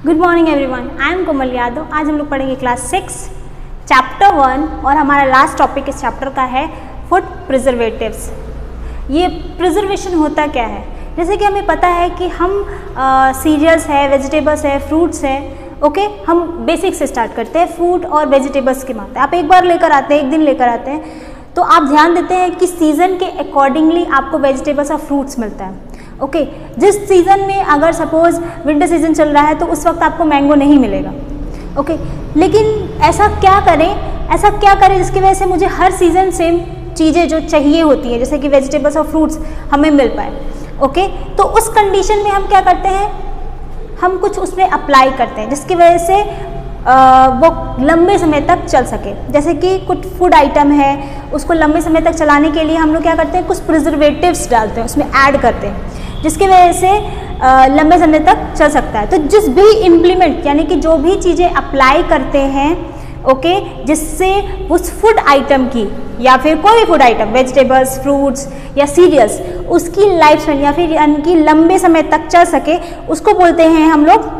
Good morning everyone, I am Komal Yadav. आज हम लोग पढ़ेंगे क्लास 6 चैप्टर 1 और हमारा लास्ट टॉपिक इस चैप्टर का है फूड प्रिजर्वेटिव्स। ये प्रिजर्वेशन होता क्या है? जैसे कि हमें पता है कि हम सीरियल्स है, वेजिटेबल्स है, फ्रूट्स है, ओके हम बेसिक से स्टार्ट करते हैं फूड और वेजिटेबल्स की बात है। आप एक बार लेकर आते हैं, एक दिन लेकर आते हैं, तो आप ध्यान देते हैं कि सीज़न के अकॉर्डिंगली आपको वेजिटेबल्स और फ्रूट्स मिलता है। ओके जिस सीज़न में अगर सपोज विंटर सीजन चल रहा है तो उस वक्त आपको मैंगो नहीं मिलेगा। ओके लेकिन ऐसा क्या करें जिसकी वजह से मुझे हर सीज़न सेम चीज़ें जो चाहिए होती हैं जैसे कि वेजिटेबल्स और फ्रूट्स हमें मिल पाए। ओके तो उस कंडीशन में हम क्या करते हैं, हम कुछ उसमें अप्लाई करते हैं जिसकी वजह से वो लंबे समय तक चल सके। जैसे कि कुछ फूड आइटम है उसको लंबे समय तक चलाने के लिए हम लोग क्या करते हैं, कुछ प्रिजर्वेटिव्स डालते हैं, उसमें ऐड करते हैं जिसकी वजह से लंबे समय तक चल सकता है। तो जिस भी इम्प्लीमेंट यानी कि जो भी चीज़ें अप्लाई करते हैं ओके जिससे उस फूड आइटम की या फिर कोई भी फूड आइटम वेजिटेबल्स, फ्रूट्स या सीरियल्स उसकी लाइफ स्पैन या फिर यानी कि लंबे समय तक चल सके उसको बोलते हैं हम लोग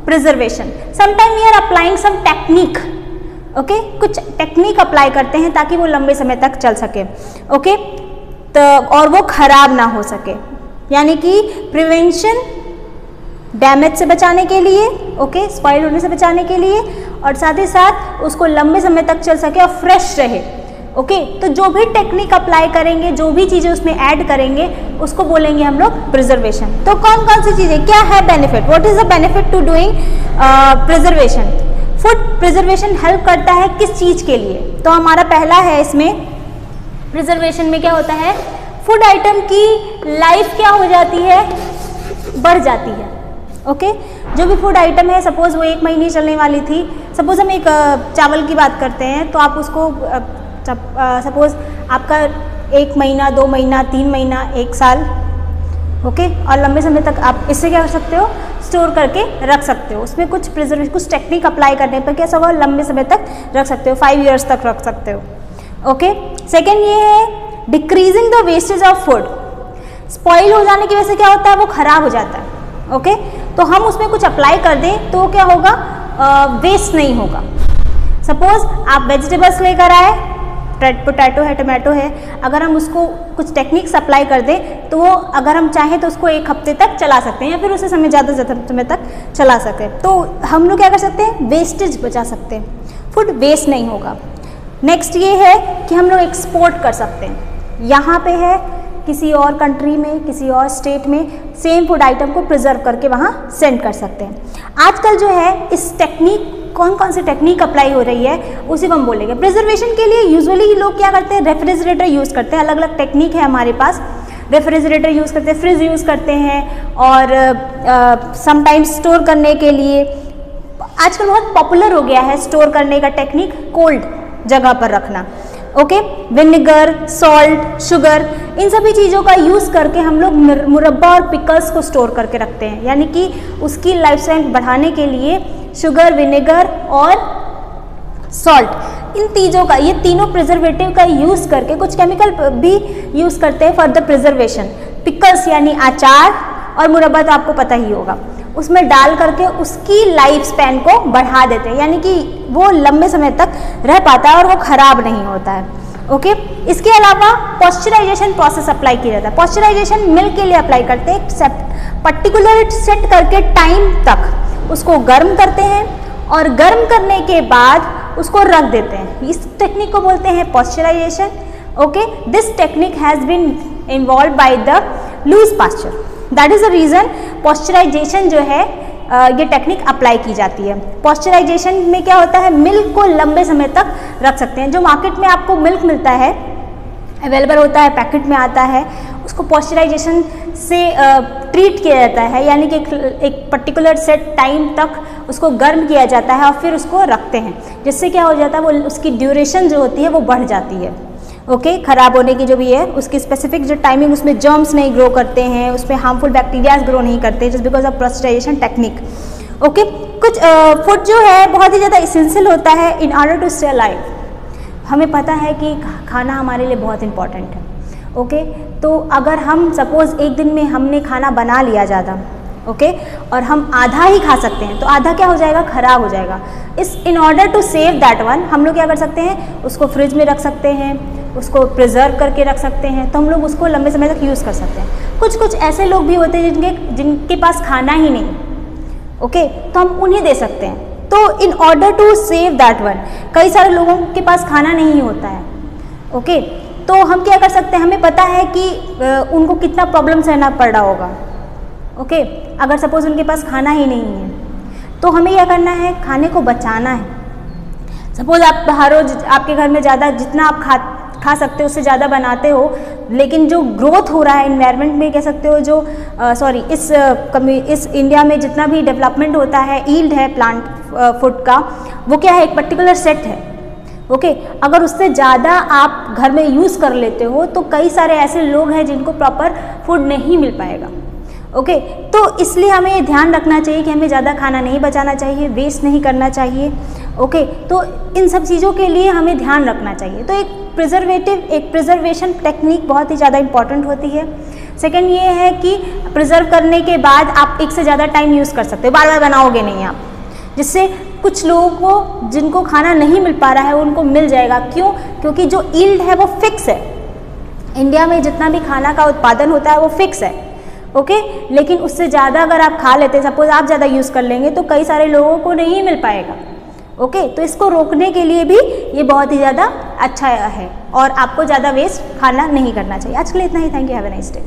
preservation. Sometime we are applying some technique, okay कुछ टेक्निक अप्लाई करते हैं ताकि वो लंबे समय तक चल सके। ओके तो और वो खराब ना हो सके, यानी कि प्रिवेंशन डैमेज से बचाने के लिए, ओके स्पॉइल होने से बचाने के लिए, और साथ ही साथ उसको लंबे समय तक चल सके और फ्रेश रहे। ओके तो जो भी टेक्निक अप्लाई करेंगे, जो भी चीज़ें उसमें ऐड करेंगे उसको बोलेंगे हम लोग प्रिजर्वेशन। तो कौन कौन सी चीज़ें, क्या है benefit, what is the benefit to doing preservation? Food preservation help करता है किस चीज़ के लिए? तो हमारा पहला है इसमें प्रिजर्वेशन में क्या होता है, फूड आइटम की लाइफ क्या हो जाती है, बढ़ जाती है। ओके जो भी फूड आइटम है सपोज वो 1 महीने चलने वाली थी, सपोज हम एक चावल की बात करते हैं तो आप उसको सपोज आपका 1 महीना, 2 महीना, 3 महीना, 1 साल, ओके और लंबे समय तक आप इससे क्या कर सकते हो, स्टोर करके रख सकते हो। उसमें कुछ प्रिजर्वेशन, कुछ टेक्निक अप्लाई करने पर कैसा होगा, लंबे समय तक रख सकते हो, 5 ईयर्स तक रख सकते हो। ओके सेकेंड ये है decreasing the wastage of food. Spoil हो जाने की वजह से क्या होता है, वो खराब हो जाता है। ओके तो हम उसमें कुछ अप्लाई कर दें तो क्या होगा, वेस्ट नहीं होगा। सपोज आप वेजिटेबल्स लेकर आए, पोटैटो है, टमाटो है, अगर हम उसको कुछ टेक्निक्स अप्लाई कर दें तो वो अगर हम चाहें तो उसको 1 हफ्ते तक चला सकते हैं या फिर उसे ज़्यादा समय तक चला सकें। तो हम लोग क्या कर सकते हैं, वेस्टेज बचा सकते हैं, फूड वेस्ट नहीं होगा। नेक्स्ट ये है कि हम लोग एक्सपोर्ट कर सकते हैं, यहाँ पे है किसी और कंट्री में, किसी और स्टेट में सेम फूड आइटम को प्रिजर्व करके वहाँ सेंड कर सकते हैं। आजकल जो है इस टेक्निक, कौन सी टेक्निक अप्लाई हो रही है उसी को हम बोलेंगे। प्रिजर्वेशन के लिए यूजुअली लोग क्या करते हैं, रेफ्रिजरेटर यूज़ करते हैं। अलग अलग टेक्निक है हमारे पास, रेफ्रिजरेटर यूज़ करते हैं, फ्रिज यूज़ करते हैं, और समटाइम्स स्टोर करने के लिए आजकल बहुत पॉपुलर हो गया है स्टोर करने का टेक्निक, कोल्ड जगह पर रखना। ओके विनेगर, सॉल्ट, शुगर, इन सभी चीज़ों का यूज़ करके हम लोग मुरब्बा और पिकल्स को स्टोर करके रखते हैं, यानी कि उसकी लाइफ स्पैन बढ़ाने के लिए शुगर, विनेगर और सॉल्ट, इन चीज़ों का, ये तीनों प्रिजर्वेटिव का यूज़ करके कुछ केमिकल भी यूज़ करते हैं फॉर द प्रिजर्वेशन। पिकल्स यानी अचार और मुरब्बा तो आपको पता ही होगा, उसमें डाल करके उसकी लाइफ स्पैन को बढ़ा देते हैं, यानी कि वो लंबे समय तक रह पाता है और वो खराब नहीं होता है। ओके इसके अलावा पॉस्चराइजेशन प्रोसेस अप्लाई किया जाता है। पॉस्चराइजेशन मिल्क के लिए अप्लाई करते हैं, पर्टिकुलर सेट करके टाइम तक उसको गर्म करते हैं और गर्म करने के बाद उसको रख देते हैं। इस टेक्निक को बोलते हैं pasteurisation. Okay this technique has been involve by the Louis Pasteur, that is the reason pasteurisation जो है ये टेक्निक अप्लाई की जाती है। पॉस्चराइजेशन में क्या होता है, मिल्क को लंबे समय तक रख सकते हैं। जो मार्केट में आपको मिल्क मिलता है, अवेलेबल होता है, पैकेट में आता है, उसको पॉस्चराइजेशन से ट्रीट किया जाता है, यानी कि एक पर्टिकुलर सेट टाइम तक उसको गर्म किया जाता है और फिर उसको रखते हैं, जिससे क्या हो जाता है, वो उसकी ड्यूरेशन जो होती है वो बढ़ जाती है। ओके खराब होने की जो भी है उसकी स्पेसिफिक जो टाइमिंग, उसमें जर्म्स नहीं ग्रो करते हैं, उसमें हार्मफुल बैक्टीरियाज ग्रो नहीं करते just because of pasteurisation technique. Okay कुछ फूड जो है बहुत ही ज़्यादा इसेंशियल होता है in order to stay alive. हमें पता है कि खाना हमारे लिए बहुत इंपॉर्टेंट है। ओके तो अगर हम सपोज़ एक दिन में हमने खाना बना लिया ज़्यादा, ओके और हम आधा ही खा सकते हैं, तो आधा क्या हो जाएगा, खराब हो जाएगा। In order to save that one हम लोग क्या कर सकते हैं, उसको फ्रिज में रख सकते हैं, उसको प्रिजर्व करके रख सकते हैं, तो हम लोग उसको लंबे समय तक यूज़ कर सकते हैं। कुछ ऐसे लोग भी होते हैं जिनके पास खाना ही नहीं, ओके तो हम उन्हें दे सकते हैं। तो in order to save that one, कई सारे लोगों के पास खाना नहीं होता है, ओके तो हम क्या कर सकते हैं, हमें पता है कि उनको कितना प्रॉब्लम सहना पड़ रहा होगा, ओके अगर सपोज उनके पास खाना ही नहीं है तो हमें क्या करना है, खाने को बचाना है। सपोज आप हर रोज आपके घर में ज़्यादा जितना आप खा सकते हो उससे ज़्यादा बनाते हो, लेकिन जो ग्रोथ हो रहा है इन्वायरमेंट में, कह सकते हो जो इस इंडिया में जितना भी डेवलपमेंट होता है, यील्ड है प्लांट फूड का, वो क्या है, एक पर्टिकुलर सेट है, ओके अगर उससे ज़्यादा आप घर में यूज़ कर लेते हो तो कई सारे ऐसे लोग हैं जिनको प्रॉपर फूड नहीं मिल पाएगा, ओके तो इसलिए हमें ये ध्यान रखना चाहिए कि हमें ज़्यादा खाना नहीं बचाना चाहिए, वेस्ट नहीं करना चाहिए, ओके तो इन सब चीज़ों के लिए हमें ध्यान रखना चाहिए। तो एक प्रिजर्वेशन टेक्निक बहुत ही ज़्यादा इंपॉर्टेंट होती है। सेकंड ये है कि प्रिजर्व करने के बाद आप एक से ज़्यादा टाइम यूज़ कर सकते हो, बार बार बनाओगे नहीं आप, जिससे कुछ लोगों को जिनको खाना नहीं मिल पा रहा है उनको मिल जाएगा। क्यों? क्योंकि जो यील्ड है वो फिक्स है, इंडिया में जितना भी खाना का उत्पादन होता है वो फिक्स है, ओके लेकिन उससे ज़्यादा अगर आप खा लेते, सपोज आप ज़्यादा यूज़ कर लेंगे तो कई सारे लोगों को नहीं मिल पाएगा, ओके तो इसको रोकने के लिए भी ये बहुत ही ज़्यादा अच्छा है और आपको ज़्यादा वेस्ट खाना नहीं करना चाहिए। आज के लिए इतना ही, thank you, have a nice day.